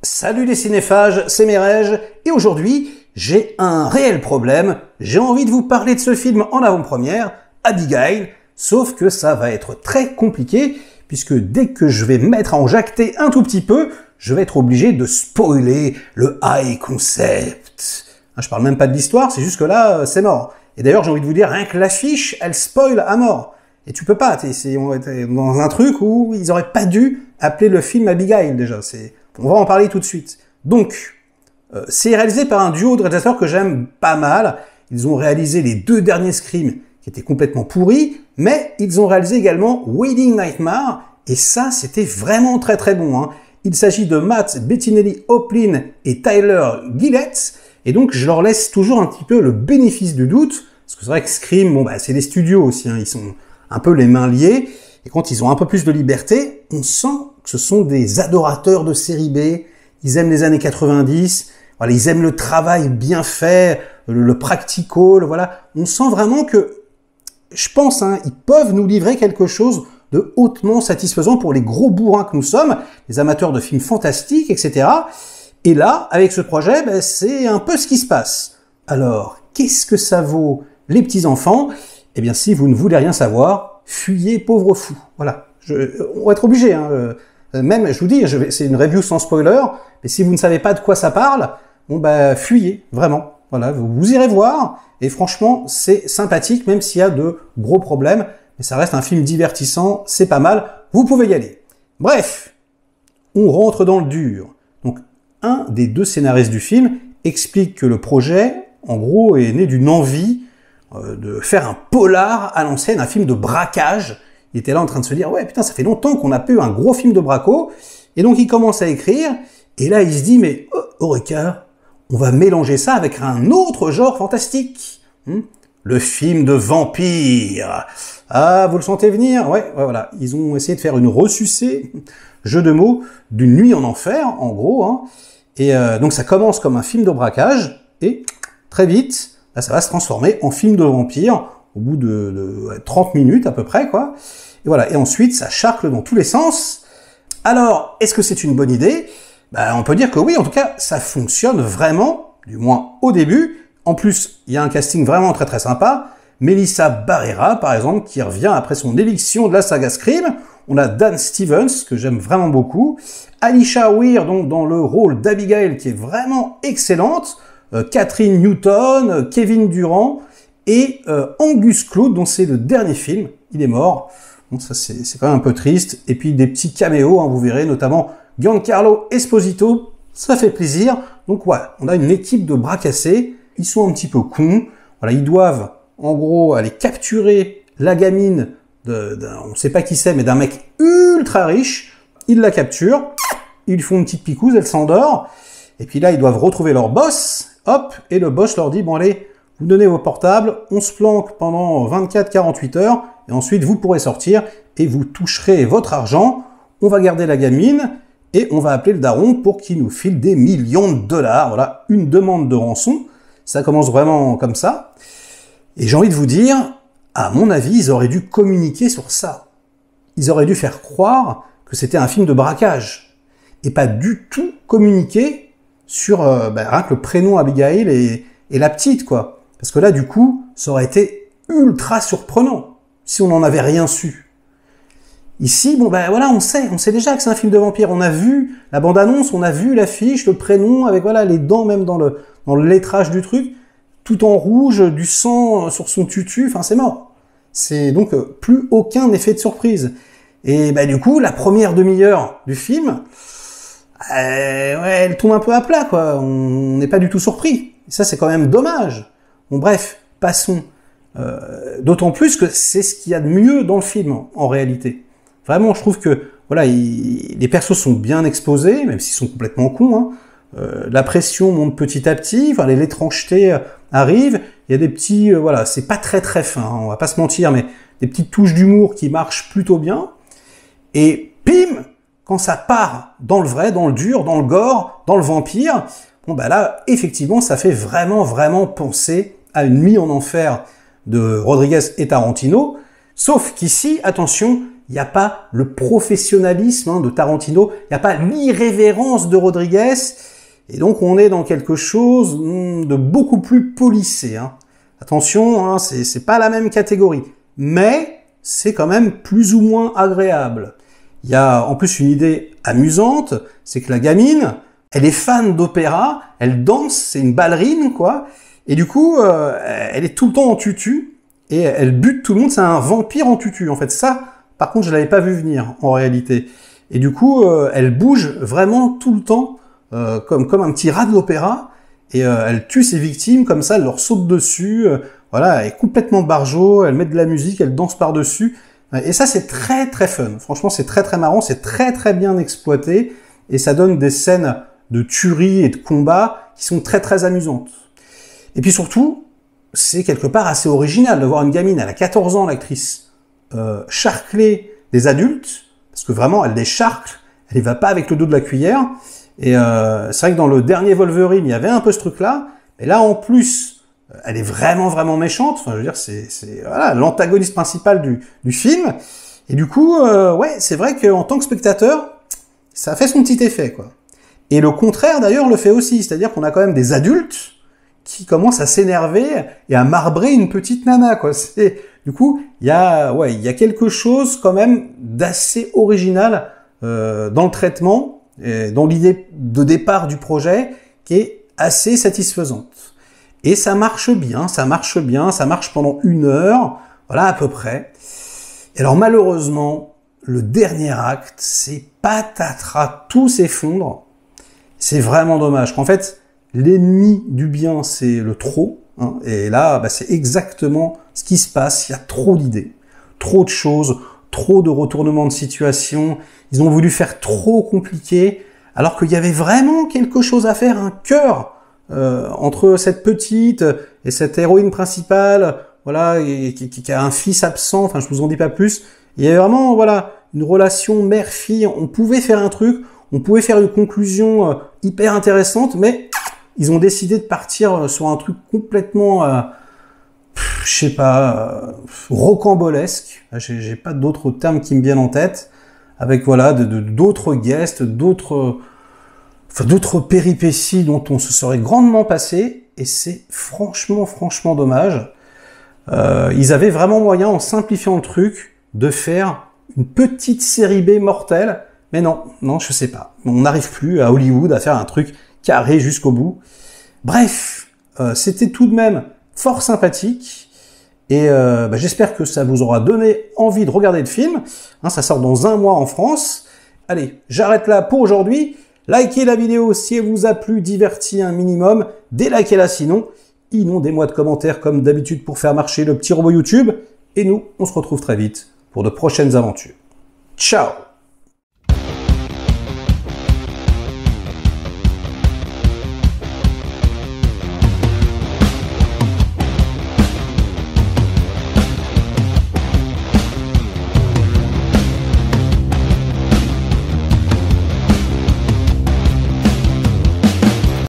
Salut les cinéphages, c'est Merege, et aujourd'hui, j'ai un réel problème. J'ai envie de vous parler de ce film en avant-première, Abigail, sauf que ça va être très compliqué, puisque dès que je vais me mettre à en jacter un tout petit peu, je vais être obligé de spoiler le high concept. Je parle même pas de l'histoire, c'est juste que là, c'est mort. Et d'ailleurs, j'ai envie de vous dire, rien que l'affiche, elle spoil à mort. Et tu peux pas, on est dans un truc où ils auraient pas dû appeler le film Abigail, déjà. On va en parler tout de suite. Donc, c'est réalisé par un duo de réalisateurs que j'aime pas mal. Ils ont réalisé les 2 derniers Scream, qui étaient complètement pourris, mais ils ont réalisé également Wedding Nightmare, et ça, c'était vraiment très très bon. Hein. Il s'agit de Matt Bettinelli-Hoplin et Tyler Gillett, et donc je leur laisse toujours un petit peu le bénéfice du doute, parce que c'est vrai que Scream, bon, c'est des studios aussi, hein, ils sont un peu les mains liées, et quand ils ont un peu plus de liberté, on sent que ce sont des adorateurs de série B, ils aiment les années 90, voilà, ils aiment le travail bien fait, le practical, voilà. On sent vraiment que, je pense, hein, ils peuvent nous livrer quelque chose de hautement satisfaisant pour les gros bourrins que nous sommes, les amateurs de films fantastiques, etc. Et là, avec ce projet, c'est un peu ce qui se passe. Alors, qu'est-ce que ça vaut, les petits-enfants? Eh bien, si vous ne voulez rien savoir, fuyez, pauvre fou. Voilà. On va être obligé, hein. Même, je vous dis, c'est une review sans spoiler, mais si vous ne savez pas de quoi ça parle, bon, fuyez, vraiment. Voilà, vous irez voir, et franchement, c'est sympathique, même s'il y a de gros problèmes, mais ça reste un film divertissant, c'est pas mal, vous pouvez y aller. Bref, on rentre dans le dur. Donc, un des 2 scénaristes du film explique que le projet, en gros, est né d'une envie de faire un polar à l'ancienne, un film de braquage. Il était là en train de se dire, ouais, putain, ça fait longtemps qu'on n'a pas eu un gros film de braco. Et donc, il commence à écrire, et là, il se dit, mais, Eureka, on va mélanger ça avec un autre genre fantastique. Le film de vampire. Ah, vous le sentez venir? Ouais, voilà. Ils ont essayé de faire une ressucée, jeu de mots, d'une nuit en enfer, en gros. Hein. Et donc, ça commence comme un film de braquage, et très vite, là, ça va se transformer en film de vampire, au bout de 30 minutes à peu près, quoi. Et voilà. Et ensuite, ça charcle dans tous les sens. Alors, est-ce que c'est une bonne idée? On peut dire que oui, en tout cas, ça fonctionne vraiment, du moins au début. En plus, il y a un casting vraiment très très sympa. Melissa Barrera, par exemple, qui revient après son éviction de la saga Scream. On a Dan Stevens, que j'aime vraiment beaucoup. Alicia Weir, donc dans le rôle d'Abigail, qui est vraiment excellente. Catherine Newton, Kevin Durant et Angus Cloud, dont c'est le dernier film. Il est mort. Bon, ça c'est quand même un peu triste. Et puis des petits caméos, hein, vous verrez, notamment Giancarlo Esposito. Ça fait plaisir. Donc voilà, on a une équipe de bras cassés. Ils sont un petit peu cons. Voilà, ils doivent, en gros, aller capturer la gamine on ne sait pas qui c'est, mais d'un mec ultra riche. Ils la capturent. Ils font une petite picouse, elle s'endort. Et puis là, ils doivent retrouver leur boss. Hop, et le boss leur dit, bon allez, vous donnez vos portables, on se planque pendant 24-48 heures, et ensuite vous pourrez sortir, et vous toucherez votre argent, on va garder la gamine, et on va appeler le daron pour qu'il nous file des millions de dollars. Voilà, une demande de rançon, ça commence vraiment comme ça. Et j'ai envie de vous dire, à mon avis, ils auraient dû communiquer sur ça. Ils auraient dû faire croire que c'était un film de braquage, et pas du tout communiquer sur rien que le prénom Abigail et la petite, quoi. Parce que là, du coup, ça aurait été ultra surprenant si on n'en avait rien su. Ici, voilà, on sait déjà que c'est un film de vampire. On a vu la bande-annonce, on a vu l'affiche, le prénom, avec voilà les dents même dans le lettrage du truc, tout en rouge, du sang sur son tutu, enfin c'est mort. C'est donc plus aucun effet de surprise. Et du coup, la première demi-heure du film, elle tombe un peu à plat, quoi. On n'est pas du tout surpris. Et ça, c'est quand même dommage. Bon, bref, passons. D'autant plus que c'est ce qu'il y a de mieux dans le film, en réalité. Vraiment, je trouve que voilà, les persos sont bien exposés, même s'ils sont complètement cons. Hein. La pression monte petit à petit, enfin, l'étrangeté arrive. Il y a des petits... voilà, c'est pas très très fin, hein, on va pas se mentir, mais des petites touches d'humour qui marchent plutôt bien. Et pim, quand ça part dans le vrai, dans le dur, dans le gore, dans le vampire, là, effectivement, ça fait vraiment, vraiment penser à une nuit en enfer de Rodriguez et Tarantino. Sauf qu'ici, attention, il il n'y a pas le professionnalisme de Tarantino, il n'y a pas l'irrévérence de Rodriguez, et donc on est dans quelque chose de beaucoup plus polissé. Attention, c'est pas la même catégorie, mais c'est quand même plus ou moins agréable. Il y a en plus une idée amusante, c'est que la gamine, elle est fan d'opéra, elle danse, c'est une ballerine, quoi, et du coup, elle est tout le temps en tutu, et elle bute tout le monde, c'est un vampire en tutu, en fait. Ça, par contre, je l'avais pas vu venir, en réalité. Et du coup, elle bouge vraiment tout le temps, comme un petit rat de l'opéra, et elle tue ses victimes, comme ça, elle leur saute dessus, voilà, elle est complètement barjot, elle met de la musique, elle danse par-dessus, et ça, c'est très très fun. Franchement, c'est très très marrant, c'est très très bien exploité, et ça donne des scènes de tuerie et de combat qui sont très très amusantes. Et puis surtout, c'est quelque part assez original de voir une gamine, elle a 14 ans, l'actrice, charcler des adultes, parce que vraiment, elle les charcle, elle y va pas avec le dos de la cuillère, et c'est vrai que dans le dernier Wolverine, il y avait un peu ce truc-là, mais là, en plus, elle est vraiment vraiment méchante, enfin, je veux dire, c'est voilà, l'antagoniste principal du film, et du coup, ouais, c'est vrai qu'en tant que spectateur, ça a fait son petit effet, quoi. Et le contraire, d'ailleurs, le fait aussi, c'est-à-dire qu'on a quand même des adultes qui commencent à s'énerver et à marbrer une petite nana, quoi. Du coup, il y a quelque chose quand même d'assez original dans le traitement, et dans l'idée de départ du projet, qui est assez satisfaisante. Et ça marche bien, ça marche pendant 1 heure, voilà à peu près. Et alors malheureusement, le dernier acte, c'est patatras, tout s'effondre. C'est vraiment dommage. En fait, l'ennemi du bien, c'est le trop. Et là, c'est exactement ce qui se passe. Il y a trop d'idées, trop de choses, trop de retournements de situation. Ils ont voulu faire trop compliqué, alors qu'il y avait vraiment quelque chose à faire, un cœur entre cette petite et cette héroïne principale, voilà, qui a un fils absent. Enfin, je vous en dis pas plus. Il y avait vraiment, voilà, une relation mère-fille. On pouvait faire un truc, on pouvait faire une conclusion hyper intéressante, mais ils ont décidé de partir sur un truc complètement, je sais pas, rocambolesque. J'ai pas d'autres termes qui me viennent en tête. Avec voilà d'autres guests, d'autres péripéties dont on se serait grandement passé. Et c'est franchement dommage. Ils avaient vraiment moyen, en simplifiant le truc, de faire une petite série B mortelle. Mais non, je sais pas. On n'arrive plus à Hollywood à faire un truc carré jusqu'au bout. Bref, c'était tout de même fort sympathique. Et j'espère que ça vous aura donné envie de regarder le film. Ça sort dans 1 mois en France. Allez, j'arrête là pour aujourd'hui. Likez la vidéo si elle vous a plu, diverti un minimum. Délikez-la sinon. Inondez-moi de commentaires comme d'habitude pour faire marcher le petit robot YouTube. Et nous, on se retrouve très vite pour de prochaines aventures. Ciao!